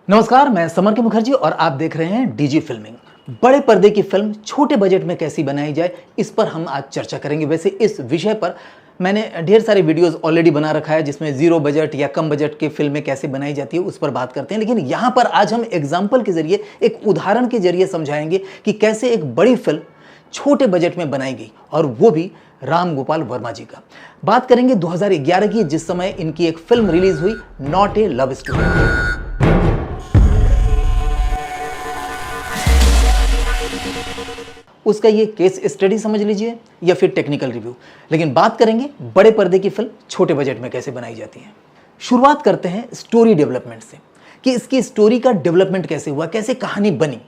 नमस्कार, मैं समर के मुखर्जी और आप देख रहे हैं डीजी फिल्मिंग। बड़े पर्दे की फिल्म छोटे बजट में कैसी बनाई जाए, इस पर हम आज चर्चा करेंगे। वैसे इस विषय पर मैंने ढेर सारे वीडियोस ऑलरेडी बना रखा है, जिसमें जीरो बजट या कम बजट की फिल्में कैसे बनाई जाती है उस पर बात करते हैं। लेकिन यहाँ पर आज हम एग्जाम्पल के जरिए, एक उदाहरण के जरिए समझाएंगे कि कैसे एक बड़ी फिल्म छोटे बजट में बनाई गई, और वो भी राम गोपाल वर्मा जी का। बात करेंगे 2011 की, जिस समय इनकी एक फिल्म रिलीज हुई, नॉट ए लव स्टोरी। उसका ये केस स्टडी समझ लीजिए या फिर टेक्निकल रिव्यू। लेकिन बात करेंगे बड़े पर्दे की फिल्म छोटे बजट में कैसे बनाई जाती है। शुरुआत करते हैं स्टोरी डेवलपमेंट से, कि इसकी स्टोरी का डेवलपमेंट कैसे हुआ, कैसे कहानी बनी।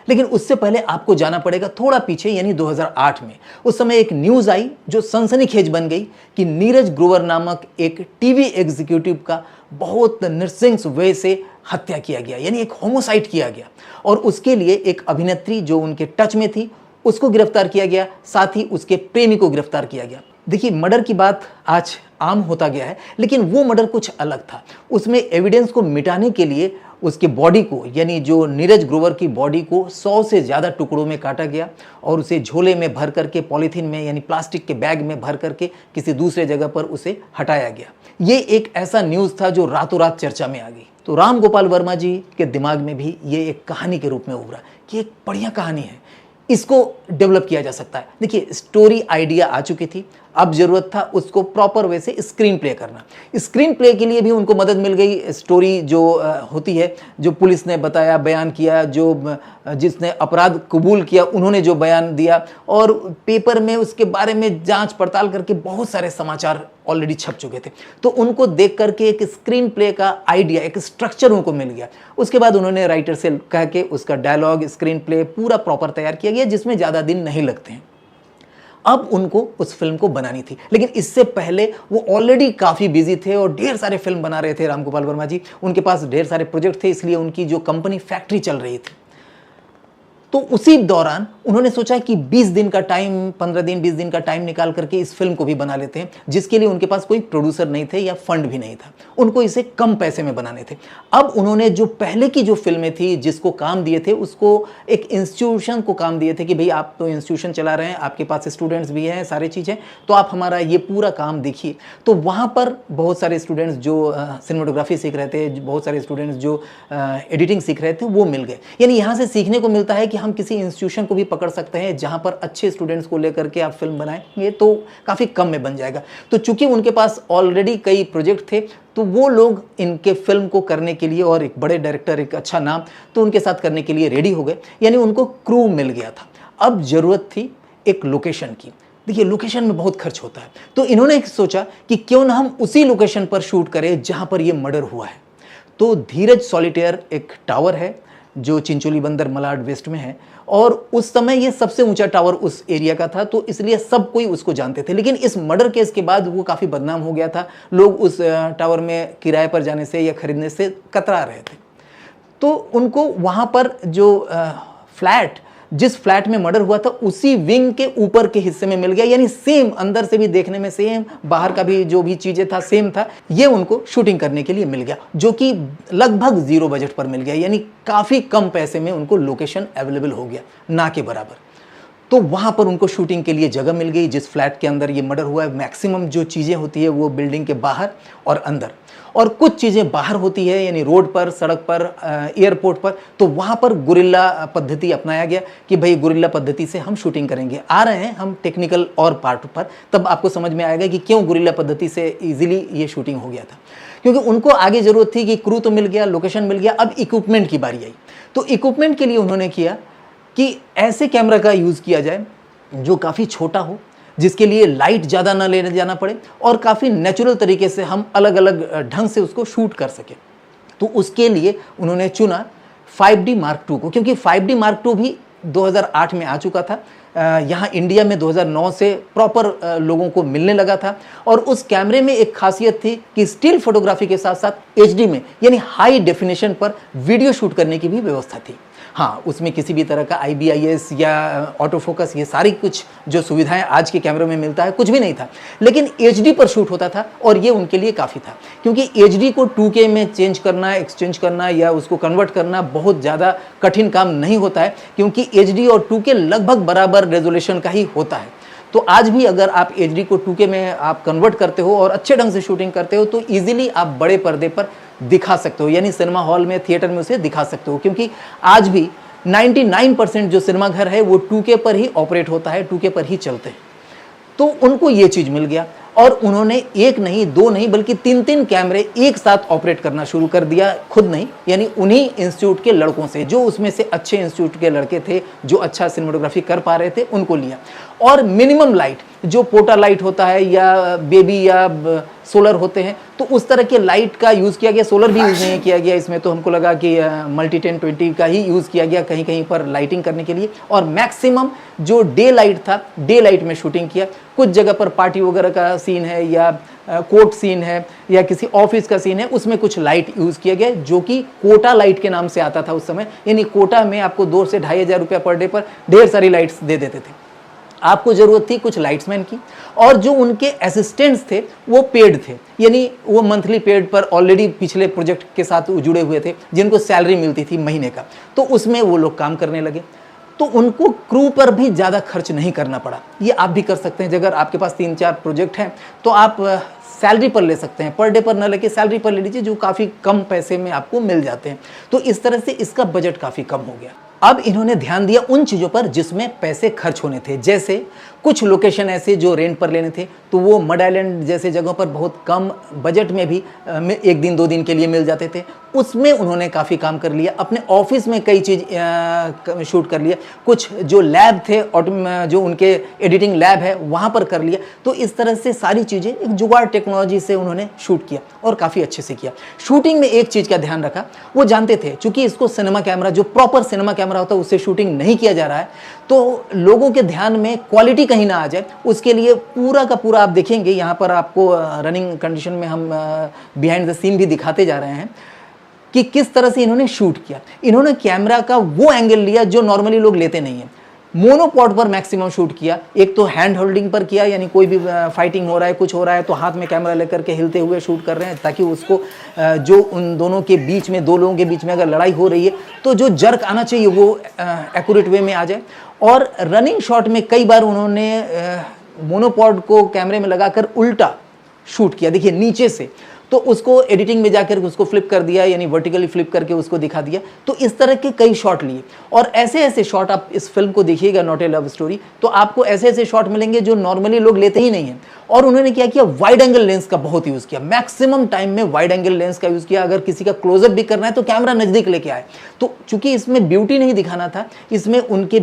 लेकिन उससे पहले आपको जाना पड़ेगा थोड़ा पीछे, यानी 2008 में। उस समय एक न्यूज आई जो सनसनीखेज बन गई कि नीरज ग्रोवर नामक एक टीवी एग्जीक्यूटिव का बहुत नृशंस वे से हत्या किया गया, यानी एक होमोसाइड किया गया। और उसके लिए एक अभिनेत्री जो उनके टच में थी, उसको गिरफ्तार किया गया, साथ ही उसके प्रेमी को गिरफ्तार किया गया। देखिए, मर्डर की बात आज आम होता गया है, लेकिन वो मर्डर कुछ अलग था। उसमें एविडेंस को मिटाने के लिए उसके बॉडी को, यानी जो नीरज ग्रोवर की बॉडी को 100 से ज़्यादा टुकड़ों में काटा गया और उसे झोले में भर करके, पॉलीथीन में यानी प्लास्टिक के बैग में भर करके किसी दूसरे जगह पर उसे हटाया गया। ये एक ऐसा न्यूज़ था जो रातों रात चर्चा में आ गई। तो राम गोपाल वर्मा जी के दिमाग में भी ये एक कहानी के रूप में उभरा कि एक बढ़िया कहानी है, इसको डेवलप किया जा सकता है। देखिए, स्टोरी आइडिया आ चुकी थी, अब जरूरत था उसको प्रॉपर वे से स्क्रीन प्ले करना। स्क्रीन प्ले के लिए भी उनको मदद मिल गई। स्टोरी जो होती है, जो पुलिस ने बताया, बयान किया, जो जिसने अपराध कबूल किया उन्होंने जो बयान दिया, और पेपर में उसके बारे में जांच पड़ताल करके बहुत सारे समाचार ऑलरेडी छप चुके थे। तो उनको देख करके एक स्क्रीन प्ले का आइडिया, एक स्ट्रक्चर उनको मिल गया। उसके बाद उन्होंने राइटर से कह के उसका डायलॉग, स्क्रीन प्ले पूरा प्रॉपर तैयार किया गया, जिसमें ज़्यादा दिन नहीं लगते हैं। अब उनको उस फिल्म को बनानी थी, लेकिन इससे पहले वो ऑलरेडी काफ़ी बिजी थे और ढेर सारे फिल्म बना रहे थे राम गोपाल वर्मा जी। उनके पास ढेर सारे प्रोजेक्ट थे, इसलिए उनकी जो कंपनी फैक्ट्री चल रही थी। तो उसी दौरान उन्होंने सोचा कि 20 दिन का टाइम, 15 दिन 20 दिन का टाइम निकाल करके इस फिल्म को भी बना लेते हैं, जिसके लिए उनके पास कोई प्रोड्यूसर नहीं थे या फंड भी नहीं था। उनको इसे कम पैसे में बनाने थे। अब उन्होंने जो पहले की जो फिल्में थी, जिसको काम दिए थे, उसको एक इंस्टीट्यूशन को काम दिए थे कि भाई आप तो इंस्टीट्यूशन चला रहे हैं, आपके पास स्टूडेंट्स भी हैं, सारी चीज़ें, तो आप हमारा ये पूरा काम देखिए। तो वहाँ पर बहुत सारे स्टूडेंट्स जो सिनेमाटोग्राफी सीख रहे थे, बहुत सारे स्टूडेंट्स जो एडिटिंग सीख रहे थे, वो मिल गए। यानी यहाँ से सीखने को मिलता है कि हम किसी इंस्टीट्यूशन को भी पकड़ सकते हैं जहां पर अच्छे स्टूडेंट्स को लेकर के आप फिल्म बनाएंगे तो काफ़ी कम में बन जाएगा। तो चूंकि उनके पास ऑलरेडी कई प्रोजेक्ट थे, तो वो लोग इनके फिल्म को करने के लिए, और एक बड़े डायरेक्टर, एक अच्छा नाम, तो उनके साथ करने के लिए रेडी हो गए। यानी उनको क्रू मिल गया था। अब जरूरत थी एक लोकेशन की। देखिए, लोकेशन में बहुत खर्च होता है, तो इन्होंने सोचा कि क्यों ना हम उसी लोकेशन पर शूट करें जहां पर यह मर्डर हुआ है। तो धीरज सॉलिटेयर एक टावर है जो चिंचोली बंदर मलाड वेस्ट में है, और उस समय ये सबसे ऊंचा टावर उस एरिया का था, तो इसलिए सब कोई उसको जानते थे। लेकिन इस मर्डर केस के बाद वो काफ़ी बदनाम हो गया था। लोग उस टावर में किराए पर जाने से या खरीदने से कतरा रहे थे। तो उनको वहाँ पर जो फ्लैट, जिस फ्लैट में मर्डर हुआ था, उसी विंग के ऊपर के हिस्से में मिल गया। यानी सेम, अंदर से भी देखने में सेम, बाहर का भी जो भी चीज़ें था सेम था। ये उनको शूटिंग करने के लिए मिल गया, जो कि लगभग 0 बजट पर मिल गया। यानी काफ़ी कम पैसे में उनको लोकेशन अवेलेबल हो गया, ना के बराबर। तो वहाँ पर उनको शूटिंग के लिए जगह मिल गई। जिस फ्लैट के अंदर ये मर्डर हुआ है, मैक्सिमम जो चीज़ें होती है वो बिल्डिंग के बाहर और अंदर, और कुछ चीज़ें बाहर होती है, यानी रोड पर, सड़क पर, एयरपोर्ट पर। तो वहाँ पर गुरिल्ला पद्धति अपनाया गया कि भाई गुरिल्ला पद्धति से हम शूटिंग करेंगे। आ रहे हैं हम टेक्निकल और पार्ट पर, तब आपको समझ में आएगा कि क्यों गुरिल्ला पद्धति से ईजिली ये शूटिंग हो गया था। क्योंकि उनको आगे ज़रूरत थी कि क्रू तो मिल गया, लोकेशन मिल गया, अब इक्विपमेंट की बारी आई। तो इक्विपमेंट के लिए उन्होंने किया कि ऐसे कैमरा का यूज़ किया जाए जो काफ़ी छोटा हो, जिसके लिए लाइट ज़्यादा ना लेने जाना पड़े, और काफ़ी नेचुरल तरीके से हम अलग अलग ढंग से उसको शूट कर सकें। तो उसके लिए उन्होंने चुना 5D Mark II को, क्योंकि 5D Mark II भी 2008 में आ चुका था। यहाँ इंडिया में 2009 से प्रॉपर लोगों को मिलने लगा था। और उस कैमरे में एक खासियत थी कि स्टिल फोटोग्राफी के साथ साथ HD में, यानी हाई डेफिनेशन पर वीडियो शूट करने की भी व्यवस्था थी। हाँ, उसमें किसी भी तरह का IBIS या ऑटो फोकस, ये सारी कुछ जो सुविधाएं आज के कैमरे में मिलता है, कुछ भी नहीं था। लेकिन HD पर शूट होता था और ये उनके लिए काफ़ी था, क्योंकि HD को 2K में चेंज करना, एक्सचेंज करना या उसको कन्वर्ट करना बहुत ज़्यादा कठिन काम नहीं होता है, क्योंकि HD और 2K लगभग बराबर रेजोल्यूशन का ही होता है। तो आज भी अगर आप HD को 2K में आप कन्वर्ट करते हो और अच्छे ढंग से शूटिंग करते हो तो ईजिली आप बड़े पर्दे पर दिखा सकते हो, यानी सिनेमा हॉल में, थिएटर में उसे दिखा सकते हो। क्योंकि आज भी 99% जो सिनेमा घर है वो 2K पर ही ऑपरेट होता है, 2K पर ही चलते हैं। तो उनको ये चीज़ मिल गया और उन्होंने एक नहीं, दो नहीं, बल्कि 3-3 कैमरे एक साथ ऑपरेट करना शुरू कर दिया, खुद नहीं, यानी उन्हीं इंस्टीट्यूट के लड़कों से, जो उसमें से अच्छे इंस्टीट्यूट के लड़के थे, जो अच्छा सिनेमेटोग्राफी कर पा रहे थे, उनको लिया। और मिनिमम लाइट, जो पोटा लाइट होता है या बेबी या सोलर होते हैं, तो उस तरह के लाइट का यूज़ किया गया। सोलर भी यूज़ नहीं किया गया इसमें, तो हमको लगा कि मल्टी 1020 का ही यूज़ किया गया कहीं कहीं पर लाइटिंग करने के लिए। और मैक्सिमम जो डे लाइट था, डे लाइट में शूटिंग किया। कुछ जगह पर पार्टी वगैरह का सीन है या कोर्ट सीन है या किसी ऑफिस का सीन है, उसमें कुछ लाइट यूज़ किया गया, जो कि कोटा लाइट के नाम से आता था उस समय। यानी कोटा में आपको 2 से 2,500 रुपया पर डे पर ढेर सारी लाइट्स दे देते थे। आपको ज़रूरत थी कुछ लाइट्समैन की, और जो उनके असिस्टेंट्स थे वो पेड थे, यानी वो मंथली पेड पर ऑलरेडी पिछले प्रोजेक्ट के साथ जुड़े हुए थे, जिनको सैलरी मिलती थी महीने का। तो उसमें वो लोग काम करने लगे, तो उनको क्रू पर भी ज़्यादा खर्च नहीं करना पड़ा। ये आप भी कर सकते हैं, अगर आपके पास 3-4 प्रोजेक्ट हैं तो आप सैलरी पर ले सकते हैं, पर डे पर न लेके सैलरी पर ले लीजिए, जो काफ़ी कम पैसे में आपको मिल जाते हैं। तो इस तरह से इसका बजट काफ़ी कम हो गया। अब इन्होंने ध्यान दिया उन चीज़ों पर जिसमें पैसे खर्च होने थे, जैसे कुछ लोकेशन ऐसे जो रेंट पर लेने थे, तो वो मड आइलैंड जैसे जगहों पर बहुत कम बजट में भी 1 दिन 2 दिन के लिए मिल जाते थे। उसमें उन्होंने काफ़ी काम कर लिया। अपने ऑफिस में कई चीज़ शूट कर लिया। कुछ जो लैब थे, जो उनके एडिटिंग लैब है, वहाँ पर कर लिया। तो इस तरह से सारी चीज़ें एक जुगाड़ टेक्नोलॉजी से उन्होंने शूट किया और काफ़ी अच्छे से किया। शूटिंग में एक चीज़ का ध्यान रखा, वो जानते थे चूँकि इसको सिनेमा कैमरा, जो प्रॉपर सिनेमा कैमरा होता है, उससे शूटिंग नहीं किया जा रहा है, तो लोगों के ध्यान में क्वालिटी कहीं ना आ जाए, उसके लिए पूरा का पूरा आप देखेंगे यहाँ पर आपको रनिंग कंडीशन में हम बिहाइंड द सीन भी दिखाते जा रहे हैं कि किस तरह से इन्होंने शूट किया। इन्होंने कैमरा का वो एंगल लिया जो नॉर्मली लोग लेते नहीं हैं। मोनोपॉड पर मैक्सिमम शूट किया। एक तो हैंड होल्डिंग पर किया, यानी कोई भी फाइटिंग हो रहा है, कुछ हो रहा है, तो हाथ में कैमरा लेकर के हिलते हुए शूट कर रहे हैं, ताकि उसको जो उन दोनों के बीच में, 2 लोगों के बीच में अगर लड़ाई हो रही है तो जो जर्क आना चाहिए वो एक्यूरेट वे में आ जाए। और रनिंग शॉट में कई बार उन्होंने मोनोपॉड को कैमरे में लगाकर उल्टा शूट किया, देखिए नीचे से, तो उसको एडिटिंग में जाकर उसको फ्लिप कर दिया, यानी वर्टिकली फ्लिप करके उसको दिखा दिया। तो इस तरह के कई शॉट लिए, और ऐसे ऐसे शॉट आप इस फिल्म को देखिएगा, नॉट ए लव स्टोरी, तो आपको ऐसे ऐसे शॉट मिलेंगे जो नॉर्मली लोग लेते ही नहीं हैं। और उन्होंने क्या किया, वाइड एंगल लेंस का बहुत यूज़ किया। मैक्सिमम टाइम में वाइड एंगल लेंस का यूज़ किया। अगर किसी का क्लोजअप भी करना है तो कैमरा नज़दीक लेके आए। तो चूंकि इसमें ब्यूटी नहीं दिखाना था, इसमें उनके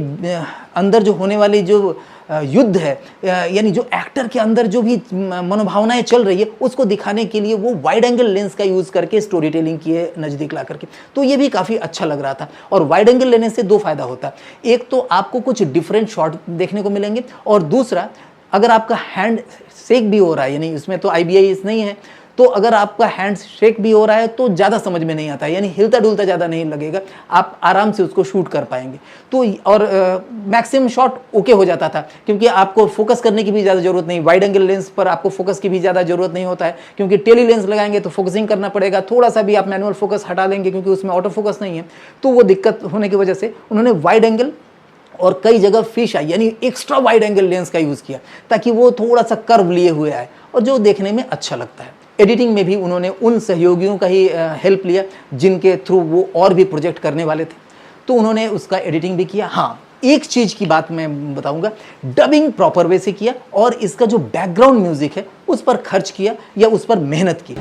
अंदर जो होने वाली जो युद्ध है, यानी जो एक्टर के अंदर जो भी मनोभावनाएं चल रही है, उसको दिखाने के लिए वो वाइड एंगल लेंस का यूज़ करके स्टोरी टेलिंग किए नज़दीक ला करके। तो ये भी काफ़ी अच्छा लग रहा था। और वाइड एंगल लेने से 2 फायदा होता है। एक तो आपको कुछ डिफरेंट शॉट देखने को मिलेंगे, और दूसरा, अगर आपका हैंड शेक भी हो रहा है, यानी इसमें तो IBIS नहीं है, तो अगर आपका हैंड शेक भी हो रहा है तो ज़्यादा समझ में नहीं आता है, यानी हिलता डुलता ज़्यादा नहीं लगेगा, आप आराम से उसको शूट कर पाएंगे। तो और मैक्सिमम शॉट ओके हो जाता था, क्योंकि आपको फोकस करने की भी ज़्यादा ज़रूरत नहीं। वाइड एंगल लेंस पर आपको फोकस की भी ज़्यादा ज़रूरत नहीं होता है, क्योंकि टेली लेंस लगाएंगे तो फोकसिंग करना पड़ेगा। थोड़ा सा भी आप मैनुअल फोकस हटा लेंगे, क्योंकि उसमें ऑटो फोकस नहीं है, तो वो दिक्कत होने की वजह से उन्होंने वाइड एंगल और कई जगह फिश आई, यानी एक्स्ट्रा वाइड एंगल लेंस का यूज़ किया, ताकि वो थोड़ा सा कर्व लिए हुए आए और जो देखने में अच्छा लगता है। एडिटिंग में भी उन्होंने उन सहयोगियों का ही हेल्प लिया जिनके थ्रू वो और भी प्रोजेक्ट करने वाले थे, तो उन्होंने उसका एडिटिंग भी किया। हाँ, एक चीज़ की बात मैं बताऊंगा, डबिंग प्रॉपर वे से किया, और इसका जो बैकग्राउंड म्यूजिक है उस पर खर्च किया या उस पर मेहनत की।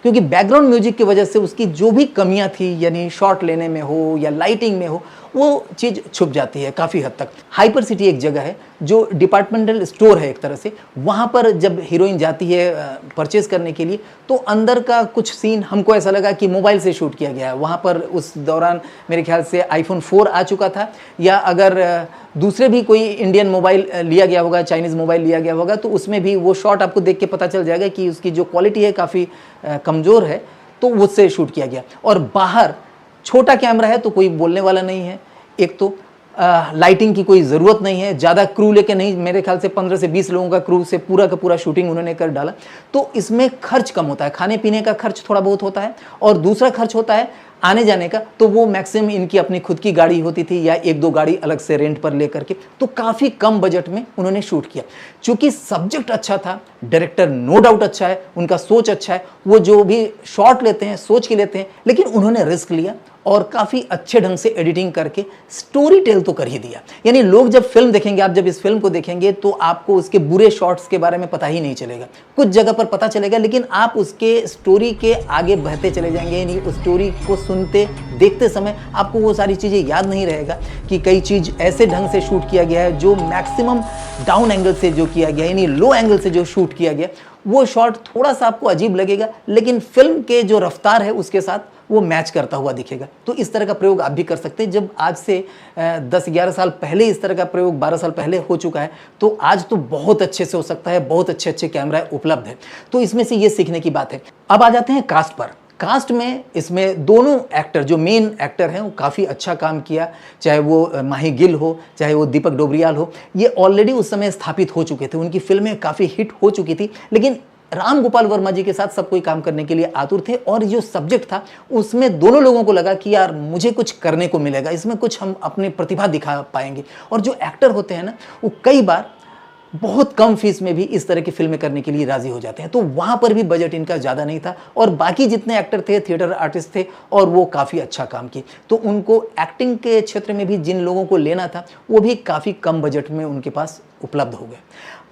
क्योंकि बैकग्राउंड म्यूजिक की वजह से उसकी जो भी कमियां थी, यानी शॉट लेने में हो या लाइटिंग में हो, वो चीज़ छुप जाती है काफ़ी हद तक। हाइपर सिटी एक जगह है जो डिपार्टमेंटल स्टोर है एक तरह से, वहाँ पर जब हीरोइन जाती है परचेज़ करने के लिए तो अंदर का कुछ सीन हमको ऐसा लगा कि मोबाइल से शूट किया गया है। वहाँ पर उस दौरान मेरे ख्याल से iPhone 4 आ चुका था, या अगर दूसरे भी कोई इंडियन मोबाइल लिया गया होगा, चाइनीज़ मोबाइल लिया गया होगा, तो उसमें भी वो शॉट आपको देख के पता चल जाएगा कि उसकी जो क्वालिटी है काफ़ी कमज़ोर है, तो उससे शूट किया गया। और बाहर छोटा कैमरा है तो कोई बोलने वाला नहीं है, एक तो लाइटिंग की कोई ज़रूरत नहीं है, ज़्यादा क्रू लेके नहीं, मेरे ख्याल से 15 से 20 लोगों का क्रू से पूरा का पूरा शूटिंग उन्होंने कर डाला। तो इसमें खर्च कम होता है, खाने पीने का खर्च थोड़ा बहुत होता है, और दूसरा खर्च होता है आने जाने का, तो वो मैक्सिमम इनकी अपनी खुद की गाड़ी होती थी या 1-2 गाड़ी अलग से रेंट पर लेकर के, तो काफ़ी कम बजट में उन्होंने शूट किया। चूँकि सब्जेक्ट अच्छा था, डायरेक्टर नो डाउट अच्छा है, उनका सोच अच्छा है, वो जो भी शॉट लेते हैं सोच के लेते हैं, लेकिन उन्होंने रिस्क लिया और काफ़ी अच्छे ढंग से एडिटिंग करके स्टोरी टेल तो कर ही दिया। यानी लोग जब फिल्म देखेंगे, आप जब इस फिल्म को देखेंगे तो आपको उसके बुरे शॉट्स के बारे में पता ही नहीं चलेगा, कुछ जगह पर पता चलेगा, लेकिन आप उसके स्टोरी के आगे बहते चले जाएंगे। यानी उस स्टोरी को सुनते देखते समय आपको वो सारी चीज़ें याद नहीं रहेगा कि कई चीज़ ऐसे ढंग से शूट किया गया है जो मैक्सिमम डाउन एंगल से जो किया गया, यानी लो एंगल से जो शूट किया गया, वो शॉट थोड़ा सा आपको अजीब लगेगा, लेकिन फिल्म के जो रफ्तार है उसके साथ वो मैच करता हुआ दिखेगा। तो इस तरह का प्रयोग आप भी कर सकते हैं। जब आज से 10-11 साल पहले इस तरह का प्रयोग 12 साल पहले हो चुका है, तो आज तो बहुत अच्छे से हो सकता है, बहुत अच्छे अच्छे कैमरा उपलब्ध है। तो इसमें से ये सीखने की बात है। अब आ जाते हैं कास्ट पर। कास्ट में इसमें दोनों एक्टर, जो मेन एक्टर हैं, वो काफ़ी अच्छा काम किया, चाहे वो माही गिल हो, चाहे वो दीपक डोबरियाल हो। ये ऑलरेडी उस समय स्थापित हो चुके थे, उनकी फिल्में काफ़ी हिट हो चुकी थी, लेकिन राम गोपाल वर्मा जी के साथ सब कोई काम करने के लिए आतुर थे। और जो सब्जेक्ट था उसमें दोनों लोगों को लगा कि यार मुझे कुछ करने को मिलेगा, इसमें कुछ हम अपनी प्रतिभा दिखा पाएंगे। और जो एक्टर होते हैं ना, वो कई बार बहुत कम फीस में भी इस तरह की फिल्में करने के लिए राजी हो जाते हैं। तो वहाँ पर भी बजट इनका ज़्यादा नहीं था, और बाकी जितने एक्टर थे थिएटर आर्टिस्ट थे, और वो काफ़ी अच्छा काम किए। तो उनको एक्टिंग के क्षेत्र में भी जिन लोगों को लेना था वो भी काफ़ी कम बजट में उनके पास उपलब्ध हो गए।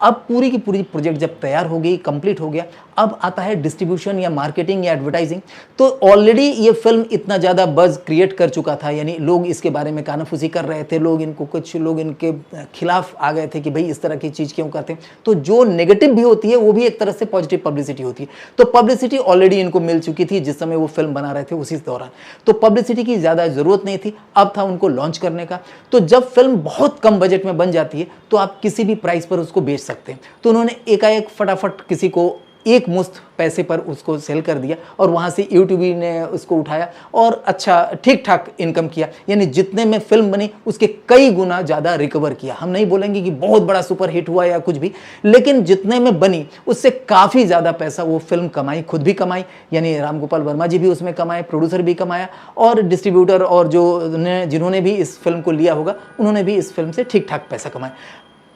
अब पूरी की पूरी प्रोजेक्ट जब तैयार हो गई, कंप्लीट हो गया, अब आता है डिस्ट्रीब्यूशन या मार्केटिंग या एडवर्टाइजिंग। तो ऑलरेडी ये फिल्म इतना ज़्यादा बज़ क्रिएट कर चुका था, यानी लोग इसके बारे में कानाफूसी कर रहे थे, लोग इनको, कुछ लोग इनके खिलाफ आ गए थे कि भाई इस तरह की चीज़ क्यों करते हैं। तो जो नेगेटिव भी होती है वो भी एक तरह से पॉजिटिव पब्लिसिटी होती है। तो पब्लिसिटी ऑलरेडी इनको मिल चुकी थी जिस समय वो फिल्म बना रहे थे उसी दौरान, तो पब्लिसिटी की ज़्यादा ज़रूरत नहीं थी। अब था उनको लॉन्च करने का। तो जब फिल्म बहुत कम बजट में बन जाती है तो आप किसी भी प्राइस पर उसको बेच सकते हैं। तो उन्होंने एकाएक फटाफट किसी को एक मुश्त पैसे पर उसको सेल कर दिया, और वहाँ से यूट्यूब ने उसको उठाया और अच्छा ठीक ठाक इनकम किया। यानी जितने में फिल्म बनी उसके कई गुना ज़्यादा रिकवर किया। हम नहीं बोलेंगे कि बहुत बड़ा सुपर हिट हुआ या कुछ भी, लेकिन जितने में बनी उससे काफ़ी ज़्यादा पैसा वो फिल्म कमाई, खुद भी कमाई, यानी राम गोपाल वर्मा जी भी उसमें कमाए, प्रोड्यूसर भी कमाया, और डिस्ट्रीब्यूटर और जिन्होंने भी इस फिल्म को लिया होगा उन्होंने भी इस फिल्म से ठीक ठाक पैसा कमाया।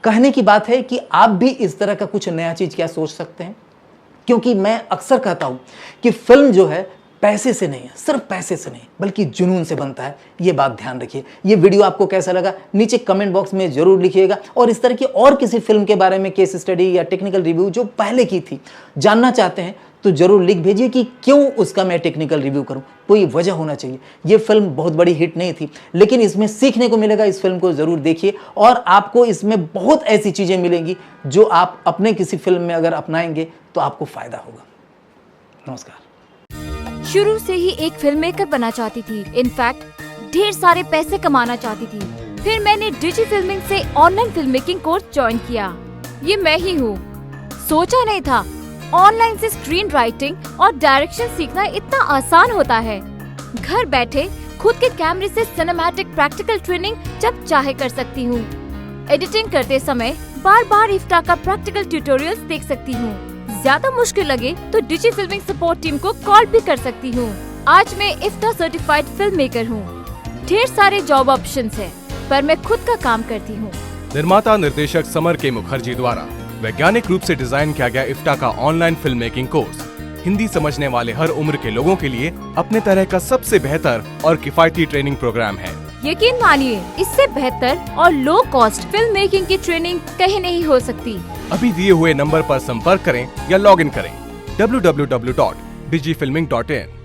कहने की बात है कि आप भी इस तरह का कुछ नया चीज़ क्या सोच सकते हैं, क्योंकि मैं अक्सर कहता हूं कि फिल्म जो है पैसे से नहीं है, सिर्फ पैसे से नहीं बल्कि जुनून से बनता है। ये बात ध्यान रखिए। ये वीडियो आपको कैसा लगा नीचे कमेंट बॉक्स में जरूर लिखिएगा, और इस तरह की और किसी फिल्म के बारे में केस स्टडी या टेक्निकल रिव्यू जो पहले की थी जानना चाहते हैं तो जरूर लिख भेजिए कि क्यों उसका मैं टेक्निकल रिव्यू करूं। कोई वजह होना चाहिए। ये फिल्म बहुत बड़ी हिट नहीं थी, लेकिन इसमें सीखने को मिलेगा। इस फिल्म को जरूर देखिए, और आपको इसमें बहुत ऐसी चीजें मिलेंगी जो आप अपने किसी फिल्म में अगर अपनाएंगे तो आपको फायदा होगा। नमस्कार। शुरू से ही एक फिल्म मेकर बनना चाहती थी, इनफैक्ट ढेर सारे पैसे कमाना चाहती थी। फिर मैंने डिजी फिल्मिंग से online film making course join किया। ये मैं ही हूँ। सोचा नहीं था ऑनलाइन से स्क्रीन राइटिंग और डायरेक्शन सीखना इतना आसान होता है। घर बैठे खुद के कैमरे से सिनेमैटिक प्रैक्टिकल ट्रेनिंग जब चाहे कर सकती हूँ। एडिटिंग करते समय बार बार इफ्ता का प्रैक्टिकल ट्यूटोरियल्स देख सकती हूँ। ज्यादा मुश्किल लगे तो डिजी फिल्मिंग सपोर्ट टीम को कॉल भी कर सकती हूँ। आज मैं इफ्ता सर्टिफाइड फिल्म मेकर हूँ। ढेर सारे जॉब ऑप्शंस हैं, पर मैं खुद का काम करती हूँ। निर्माता निर्देशक समर के मुखर्जी द्वारा वैज्ञानिक रूप से डिजाइन किया गया इफ्ता का online film making course Hindi समझने वाले हर उम्र के लोगों के लिए अपने तरह का सबसे बेहतर और किफायती ट्रेनिंग प्रोग्राम है। यकीन मानिए, इससे बेहतर और लो कॉस्ट फिल्म मेकिंग की ट्रेनिंग कहीं नहीं हो सकती। अभी दिए हुए नंबर पर संपर्क करें या लॉग इन करें www.digifilming.in।